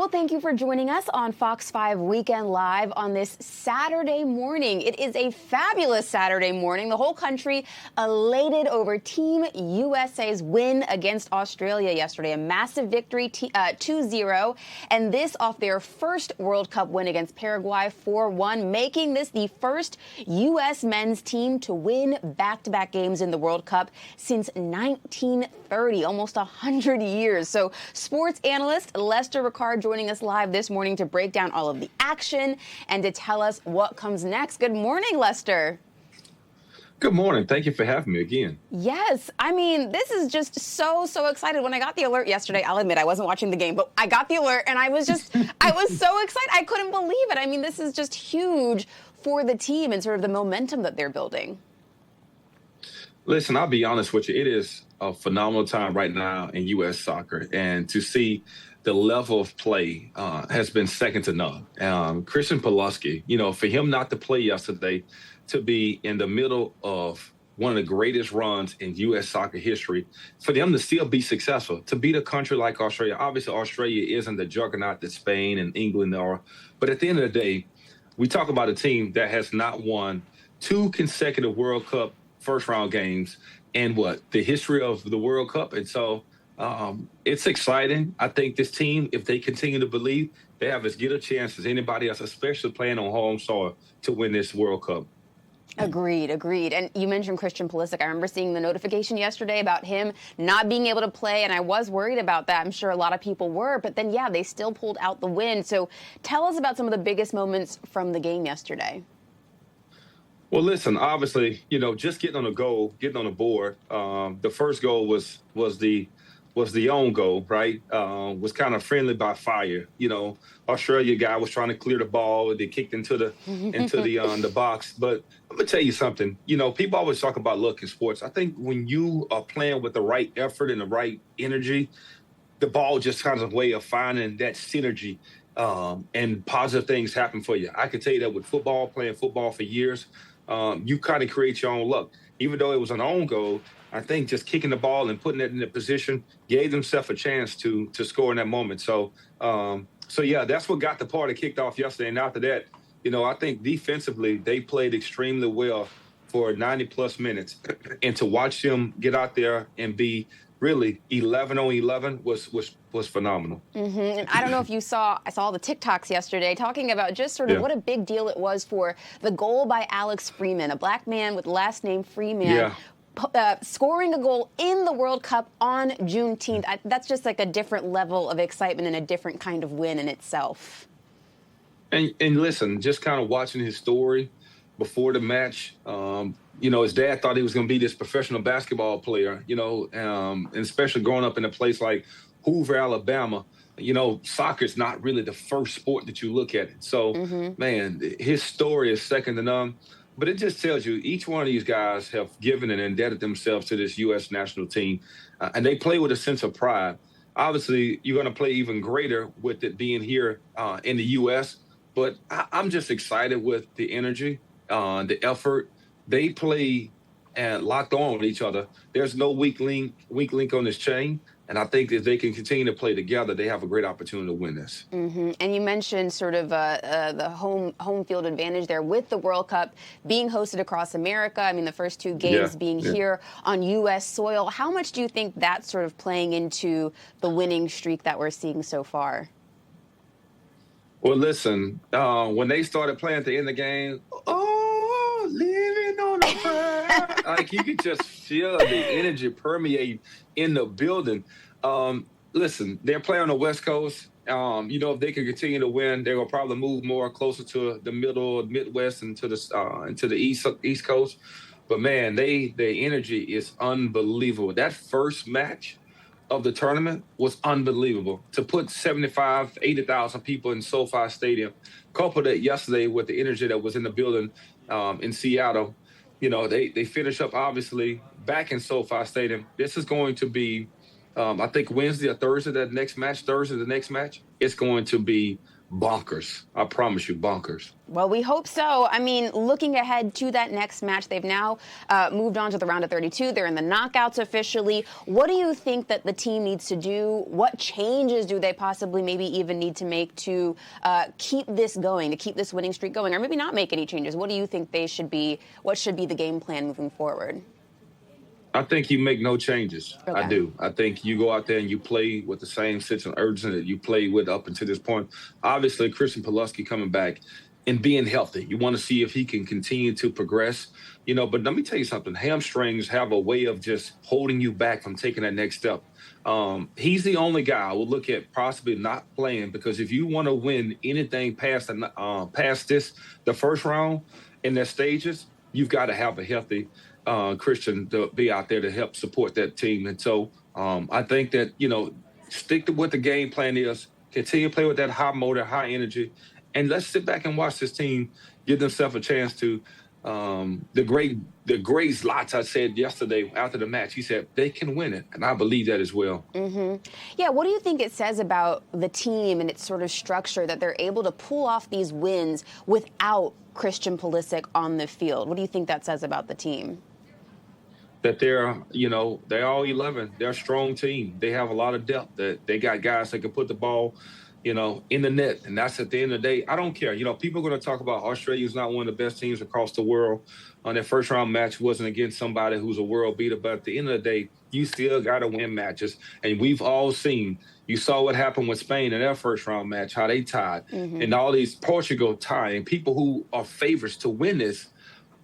Well, thank you for joining us on Fox 5 Weekend Live on this Saturday morning. It is a fabulous Saturday morning. The whole country elated over Team USA's win against Australia yesterday. A massive victory, 2-0, and this off their first World Cup win against Paraguay 4-1, making this the first U.S. men's team to win back-to-back games in the World Cup since 1930, almost 100 years. So sports analyst Lester Ricard joining us live this morning to break down all of the action and to tell us what comes next. Good morning, Lester. Good morning. Thank you for having me again. Yes. I mean, this is just so excited. When I got the alert yesterday, I'll admit I wasn't watching the game, but I got the alert and I was so excited. I couldn't believe it. I mean, this is just huge for the team and sort of the momentum that they're building. Listen, I'll be honest with you. It is a phenomenal time right now in U.S. soccer. And to see the level of play has been second to none. Christian Pulaski, for him not to play yesterday, to be in the middle of one of the greatest runs in U.S. soccer history, for them to still be successful, to beat a country like Australia. Obviously, Australia isn't the juggernaut that Spain and England are. But at the end of the day, we talk about a team that has not won 2 consecutive World Cup first-round games in the history of the World Cup. And so it's exciting. I think this team, if they continue to believe, they have as good a chance as anybody else, especially playing on home soil, to win this World Cup. Agreed. And you mentioned Christian Pulisic. I remember seeing the notification yesterday about him not being able to play, and I was worried about that. I'm sure a lot of people were, but then, they still pulled out the win. So tell us about some of the biggest moments from the game yesterday. Well, listen, obviously, just getting on a goal, getting on the board. The first goal was the own goal, right? Was kind of friendly by fire. Australia guy was trying to clear the ball. They kicked into the box. But I'm gonna tell you something. People always talk about luck in sports. I think when you are playing with the right effort and the right energy, the ball just has a way of finding that synergy, and positive things happen for you. I can tell you that with football, playing football for years. You kind of create your own luck. Even though it was an own goal, I think just kicking the ball and putting it in the position gave themselves a chance to score in that moment. So that's what got the party kicked off yesterday. And after that, I think defensively they played extremely well for 90-plus minutes. And to watch them get out there and be really 11 on 11 was phenomenal. Mm-hmm. And I don't know if I saw the TikToks yesterday talking about just sort of what a big deal it was for the goal by Alex Freeman, a black man with the last name Freeman, scoring a goal in the World Cup on Juneteenth. That's just like a different level of excitement and a different kind of win in itself. And listen, just kind of watching his story before the match, his dad thought he was going to be this professional basketball player, and especially growing up in a place like Hoover, Alabama, soccer is not really the first sport that you look at. So, man, his story is second to none. But it just tells you each one of these guys have given and indebted themselves to this U.S. national team, and they play with a sense of pride. Obviously, you're going to play even greater with it being here in the U.S., but I'm just excited with the energy, the effort. They play and locked on with each other. There's no weak link on this chain. And I think if they can continue to play together, they have a great opportunity to win this. Mm-hmm. And you mentioned sort of the home field advantage there with the World Cup being hosted across America. I mean, the first 2 games being here on U.S. soil. How much do you think that's sort of playing into the winning streak that we're seeing so far? Well, listen, when they started playing at the end of the game, living on a prayer, like you could just feel the energy permeate in the building. Listen, they're playing on the West Coast. If they can continue to win, they're gonna probably move more closer to the Midwest and to the East Coast. But man, their energy is unbelievable. That first match of the tournament was unbelievable. To put 75, 80,000 people in SoFi Stadium, coupled that yesterday with the energy that was in the building in Seattle, they finish up obviously back in SoFi Stadium. This is going to be, I think Wednesday or Thursday, the next match, it's going to be bonkers. I promise you, bonkers. Well, we hope so. I mean, looking ahead to that next match, they've now moved on to the round of 32. They're in the knockouts officially. What do you think that the team needs to do? What changes do they possibly maybe even need to make to keep this going, to keep this winning streak going, or maybe not make any changes? What do you think they should be? What should be the game plan moving forward? I think you make no changes. Okay. I do. I think you go out there and you play with the same sense of urgency that you played with up until this point. Obviously, Christian Pulaski coming back and being healthy. You want to see if he can continue to progress. But let me tell you something. Hamstrings have a way of just holding you back from taking that next step. He's the only guy I would look at possibly not playing, because if you want to win anything past the first round in their stages, you've got to have a healthy Christian to be out there to help support that team. And so I think that, stick to what the game plan is, continue to play with that high motor, high energy, and let's sit back and watch this team give themselves a chance to the great Zlatan said yesterday after the match. He said they can win it, and I believe that as well. Mm-hmm. Yeah, what do you think it says about the team and its sort of structure that they're able to pull off these wins without Christian Pulisic on the field? What do you think that says about the team? That they're all 11. They're a strong team. They have a lot of depth. That they got guys that can put the ball, in the net. And that's at the end of the day. I don't care. People are going to talk about Australia's not one of the best teams across the world. On their first round match wasn't against somebody who's a world beater. But at the end of the day, you still got to win matches. And we've all seen, you saw what happened with Spain in their first round match, how they tied. Mm-hmm. And all these Portugal tying, people who are favorites to win this,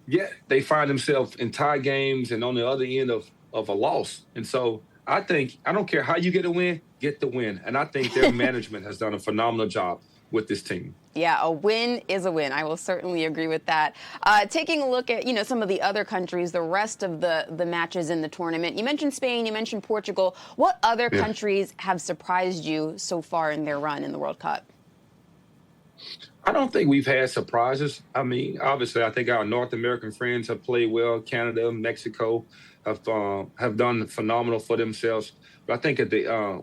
yet they find themselves in tie games and on the other end of a loss. And so I think, I don't care how you get the win. And I think their management has done a phenomenal job with this team. Yeah, a win is a win. I will certainly agree with that. Taking a look at, some of the other countries, the rest of the matches in the tournament. You mentioned Spain, you mentioned Portugal. What other countries have surprised you so far in their run in the World Cup? I don't think we've had surprises. I mean, obviously, I think our North American friends have played well. Canada, Mexico have done phenomenal for themselves. But I think at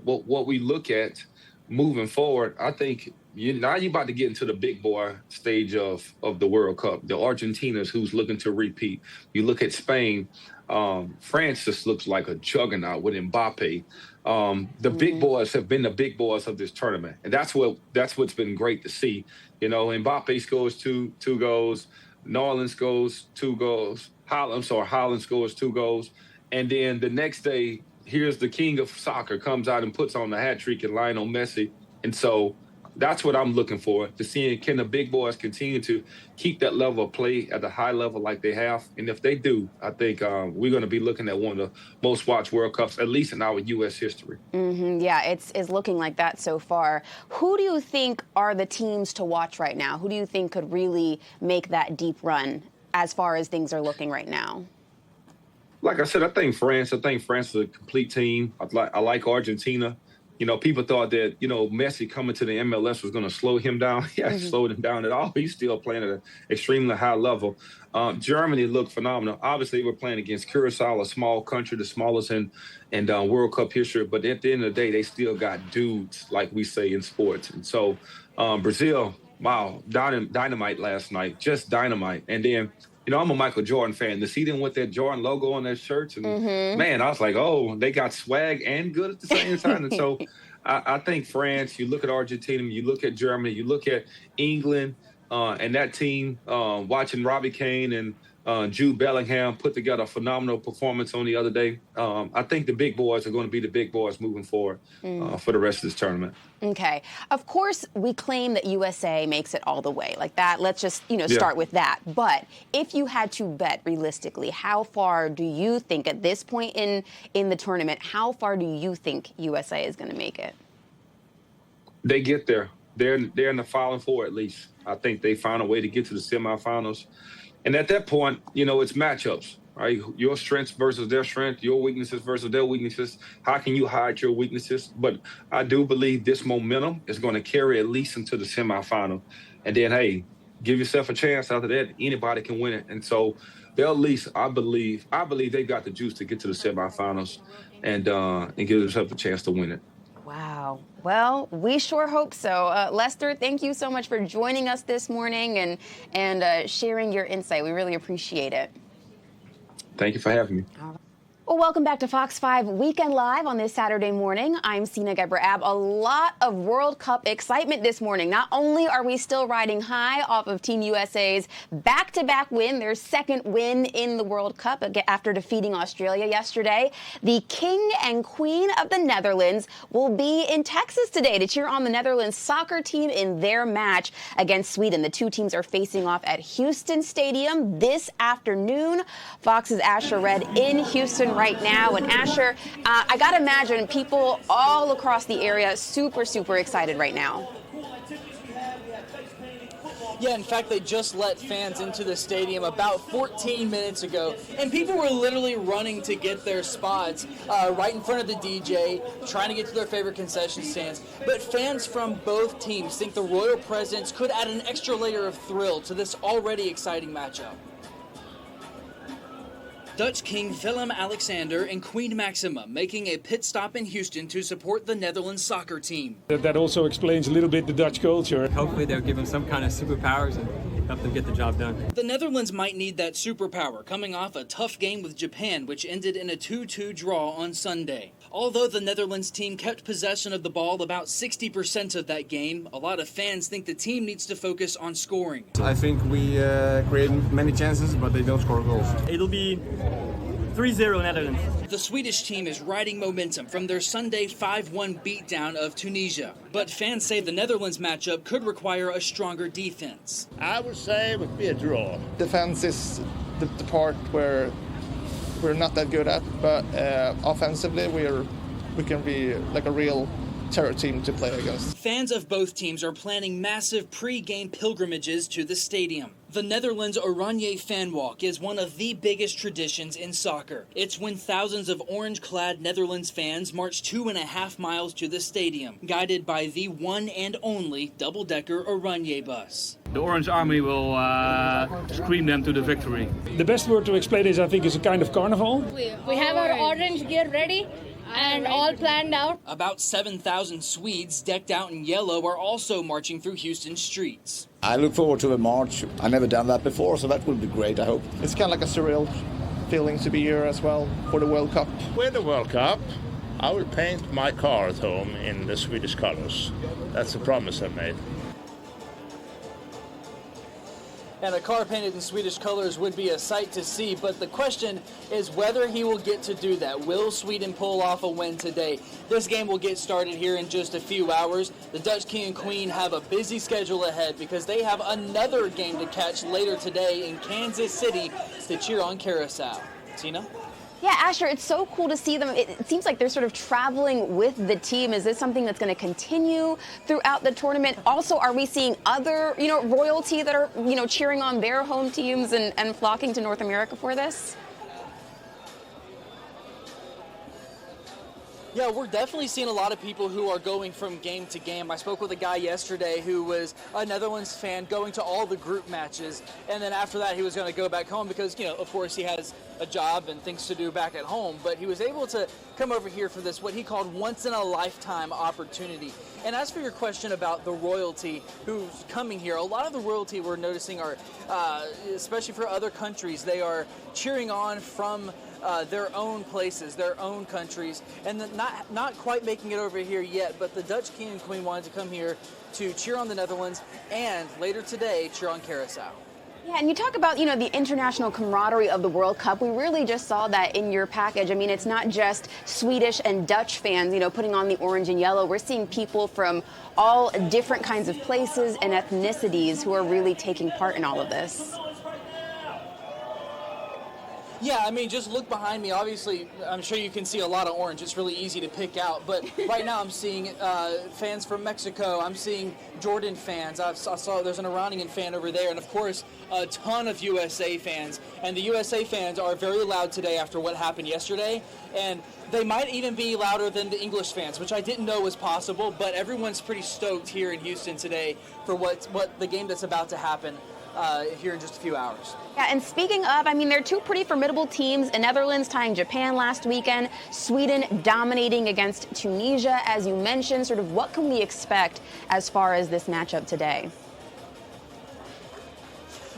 what we look at moving forward, I think you're about to get into the big boy stage of the World Cup. The Argentinas, who's looking to repeat. You look at Spain. France just looks like a juggernaut with Mbappe. The big boys have been the big boys of this tournament, and that's what's been great to see. Mbappe scores two goals, Norland scores 2 goals, Haaland scores 2 goals, and then the next day, here's the king of soccer comes out and puts on the hat trick and Lionel Messi, and so that's what I'm looking for, to see, can the big boys continue to keep that level of play at the high level like they have? And if they do, I think we're going to be looking at one of the most watched World Cups, at least in our U.S. history. Mm-hmm. Yeah, it's looking like that so far. Who do you think are the teams to watch right now? Who do you think could really make that deep run as far as things are looking right now? Like I said, I think France is a complete team. I like Argentina. People thought that, Messi coming to the MLS was going to slow him down. He hasn't slowed him down at all. He's still playing at an extremely high level. Germany looked phenomenal. Obviously, we're playing against Curacao, a small country, the smallest in World Cup history. But at the end of the day, they still got dudes, like we say in sports. And so Brazil, wow, dynamite last night, just dynamite. And then, I'm a Michael Jordan fan. To see them with that Jordan logo on their shirts, and man, I was like, oh, they got swag and good at the same time. And so I think France, you look at Argentina, you look at Germany, you look at England, and that team, watching Robbie Kane and Jude Bellingham put together a phenomenal performance on the other day. I think the big boys are going to be the big boys moving forward for the rest of this tournament. Okay. Of course, we claim that USA makes it all the way like that. Let's just, start with that. But if you had to bet realistically, how far do you think at this point in the tournament, how far do you think USA is going to make it? They get there. They're in the Final Four at least. I think they found a way to get to the semifinals. And at that point, it's matchups, right? Your strengths versus their strength, your weaknesses versus their weaknesses. How can you hide your weaknesses? But I do believe this momentum is going to carry at least into the semifinal. And then, hey, give yourself a chance. After that, anybody can win it. And so they'll at least, I believe they've got the juice to get to the semifinals and give themselves a chance to win it. Wow. Well, we sure hope so. Lester, thank you so much for joining us this morning and sharing your insight. We really appreciate it. Thank you for having me. Well, welcome back to Fox 5 Weekend Live on this Saturday morning. I'm Sina Gebrab. A lot of World Cup excitement this morning. Not only are we still riding high off of Team USA's back-to-back win, their second win in the World Cup after defeating Australia yesterday, the King and Queen of the Netherlands will be in Texas today to cheer on the Netherlands soccer team in their match against Sweden. The two teams are facing off at Houston Stadium this afternoon. Fox's Asher Red in Houston right now. And Asher, I got to imagine people all across the area super excited right now. Yeah, in fact, they just let fans into the stadium about 14 minutes ago, and people were literally running to get their spots right in front of the DJ, trying to get to their favorite concession stands. But fans from both teams think the royal presence could add an extra layer of thrill to this already exciting matchup. Dutch King Willem-Alexander and Queen Maxima making a pit stop in Houston to support the Netherlands soccer team. That also explains a little bit the Dutch culture. Hopefully they'll give them some kind of superpowers and help them get the job done. The Netherlands might need that superpower coming off a tough game with Japan, which ended in a 2-2 draw on Sunday. Although the Netherlands team kept possession of the ball about 60% of that game, a lot of fans think the team needs to focus on scoring. I think we create many chances, but they don't score goals. It'll be 3-0 Netherlands. The Swedish team is riding momentum from their Sunday 5-1 beatdown of Tunisia. But fans say the Netherlands matchup could require a stronger defense. I would say it would be a draw. Defense is the part where we're not that good at, but offensively we can be like a real terror team to play against. Fans of both teams are planning massive pre-game pilgrimages to the stadium. The Netherlands Oranje Fan Walk is one of the biggest traditions in soccer. It's when thousands of orange-clad Netherlands fans march 2.5 miles to the stadium, guided by the one and only double-decker Oranje bus. The Orange Army will scream them to the victory. The best word to explain is, I think, is a kind of carnival. We have our orange gear ready and all planned out. About 7,000 Swedes decked out in yellow are also marching through Houston streets. I look forward to the march. I've never done that before, so that will be great, I hope. It's kind of like a surreal feeling to be here as well for the World Cup. With the World Cup, I will paint my car at home in the Swedish colors. That's a promise I made. And a car painted in Swedish colors would be a sight to see, but the question is whether he will get to do that. Will Sweden pull off a win today? This game will get started here in just a few hours. The Dutch King and Queen have a busy schedule ahead because they have another game to catch later today in Kansas City to cheer on Curacao. Tina? Yeah, Asher, it's so cool to see them. It seems like they're sort of traveling with the team. Is this something that's going to continue throughout the tournament? Also, are we seeing other, royalty that are, cheering on their home teams and flocking to North America for this? Yeah, we're definitely seeing a lot of people who are going from game to game. I spoke with a guy yesterday who was a Netherlands fan going to all the group matches, and then after that he was going to go back home because, of course he has a job and things to do back at home, but he was able to come over here for this, what he called once-in-a-lifetime opportunity. And as for your question about the royalty who's coming here, a lot of the royalty we're noticing are, especially for other countries, they are cheering on from their own places, their own countries, and not quite making it over here yet, but the Dutch King and Queen wanted to come here to cheer on the Netherlands and later today cheer on Curacao. Yeah, and you talk about, the international camaraderie of the World Cup. We really just saw that in your package. I mean, it's not just Swedish and Dutch fans, putting on the orange and yellow. We're seeing people from all different kinds of places and ethnicities who are really taking part in all of this. Yeah, I mean, just look behind me. Obviously, I'm sure you can see a lot of orange. It's really easy to pick out. But right now I'm seeing fans from Mexico. I'm seeing Jordan fans. I saw there's an Iranian fan over there. And, of course, a ton of USA fans. And the USA fans are very loud today after what happened yesterday. And they might even be louder than the English fans, which I didn't know was possible. But everyone's pretty stoked here in Houston today for what the game that's about to happen. here in just a few hours. Yeah, and speaking of, I mean, they're two pretty formidable teams. The Netherlands tying Japan last weekend, Sweden dominating against Tunisia, as you mentioned. Sort of what can we expect as far as this matchup today?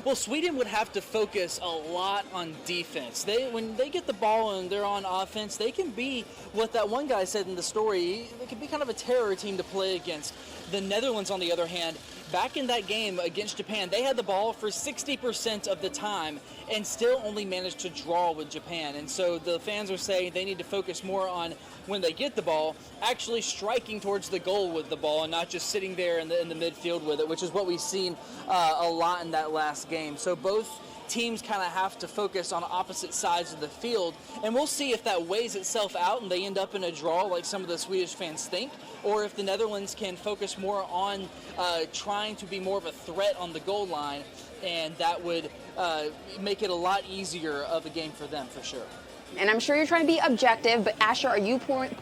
Well, Sweden would have to focus a lot on defense. When they get the ball and they're on offense, they can be what that one guy said in the story. They can be kind of a terror team to play against. The Netherlands, on the other hand, back in that game against Japan, they had the ball for 60% of the time and still only managed to draw with Japan. And so the fans are saying they need to focus more on, when they get the ball, actually striking towards the goal with the ball and not just sitting there in the midfield with it, which is what we've seen a lot in that last game. So both teams kind of have to focus on opposite sides of the field, and we'll see if that weighs itself out and they end up in a draw like some of the Swedish fans think, or if the Netherlands can focus more on trying to be more of a threat on the goal line, and that would make it a lot easier of a game for them, for sure. And I'm sure you're trying to be objective, but Asher, are you pulling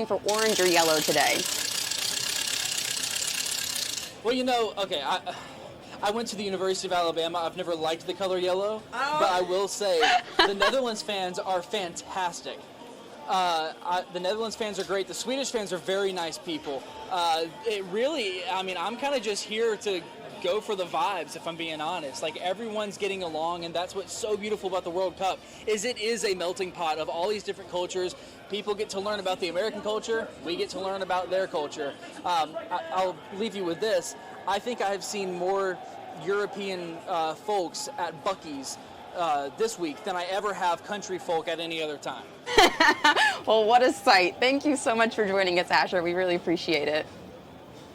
for orange or yellow today? Well, you know, okay, I went to the University of Alabama. I've never liked the color yellow, but I will say the Netherlands fans are fantastic. The Netherlands fans are great. The Swedish fans are very nice people. It really, I mean, I'm kind of just here to go for the vibes, if I'm being honest. Like, everyone's getting along, and that's what's so beautiful about the World Cup, is it is a melting pot of all these different cultures. People get to learn about the American culture. We get to learn about their culture. I'll leave you with this. I think I've seen more European folks at Buc-ee's this week than I ever have country folk at any other time. Well, what a sight. Thank you so much for joining us, Asher. We really appreciate it.